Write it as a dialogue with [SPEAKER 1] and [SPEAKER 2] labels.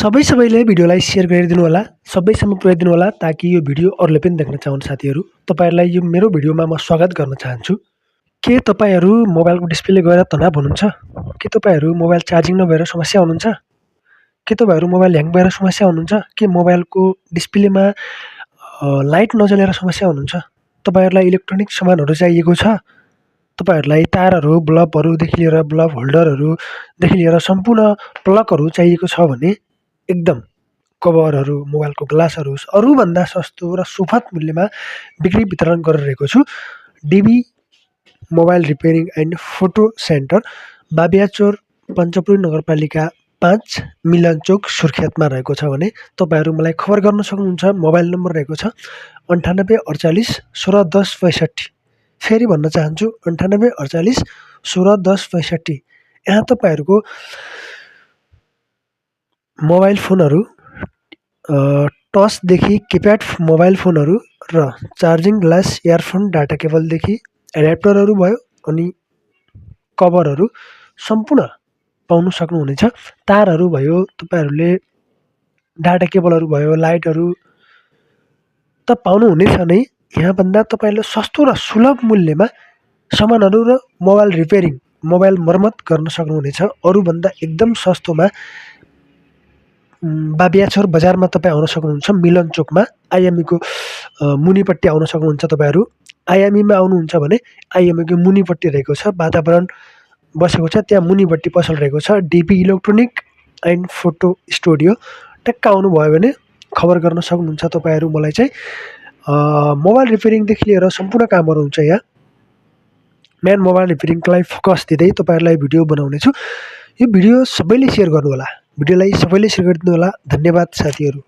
[SPEAKER 1] सबैले भिडियोलाई सेयर गरिदिनु होला, सबैसम्म पुर्याइदिनु होला ताकि यो भिडियो अरूले पनि देख्न चाहून् साथीहरू। तपाईँहरूलाई यो मेरो भिडियोमा म स्वागत गर्न चाहन्छु। के तपाईँहरू मोबाइलको डिस्प्लेले गएर तनाव हुनुहुन्छ? के तपाईँहरू मोबाइल चार्जिङ नभएर समस्या हुनुहुन्छ? के तपाईँहरू मोबाइल ह्याङ भएर समस्या हुनुहुन्छ? के मोबाइलको डिस्प्लेमा लाइट नजलेर समस्या हुनुहुन्छ? तपाईँहरूलाई इलेक्ट्रोनिक सामानहरू चाहिएको छ? तपाईँहरूलाई तारहरू, बल्बहरूदेखि लिएर बल्ब होल्डरहरूदेखि लिएर सम्पूर्ण प्लगहरू चाहिएको छ भने एकदम कभरहरू, मोबाइलको ग्लासहरू अरूभन्दा सस्तो र सुपथ मूल्यमा बिक्री वितरण गरिरहेको छु। DB mobile repairing and photo centre, Babiyachaur, Panchpur नगरपालिका 5, मिलन चोक, सुर्खेतमा रहेको छ भने तपाईँहरू मलाई खबर गर्न सक्नुहुन्छ। मोबाइल नम्बर रहेको छ 98 48 16 10 65। फेरि भन्न चाहन्छु 98 48 16 10 65। यहाँ तपाईँहरूको मोबाइल फोनहरू, टचदेखि किप्याड मोबाइल फोनहरू र चार्जिङ ग्लास, इयरफोन, डाटा केबलदेखि एडाप्टरहरू भयो अनि कभरहरू सम्पूर्ण पाउन सक्नुहुनेछ। तारहरू भयो, तपाईँहरूले डाटा केबलहरू भयो, लाइटहरू त पाउनुहुनेछ नै। यहाँभन्दा तपाईँले सस्तो र सुलभ मूल्यमा सामानहरू र मोबाइल रिपेयरिङ, मोबाइल मर्मत गर्न सक्नुहुनेछ। अरूभन्दा एकदम सस्तोमा बाबियाचोर बजारमा तपाईँ आउन सक्नुहुन्छ। मिलन चोकमा आइएमईको मुनिपट्टि आउन सक्नुहुन्छ। तपाईँहरू आइएमईमा आउनुहुन्छ भने आइएमईको मुनिपट्टि रहेको छ, वातावरण बसेको छ, त्यहाँ मुनिपट्टि पसल रहेको छ DP electronic and photo studio. टक्क आउनुभयो भने खबर गर्न सक्नुहुन्छ तपाईँहरू मलाई चाहिँ। मोबाइल रिपेयरिङदेखि लिएर सम्पूर्ण कामहरू हुन्छ यहाँ। मेन मोबाइल रिपेयरिङलाई फोकस दिँदै तपाईँहरूलाई भिडियो बनाउनेछु। यो भिडियो सबैले सेयर गर्नुहोला, भिडियोलाई सबैले सेयर गरिदिनु होला। धन्यवाद साथीहरू।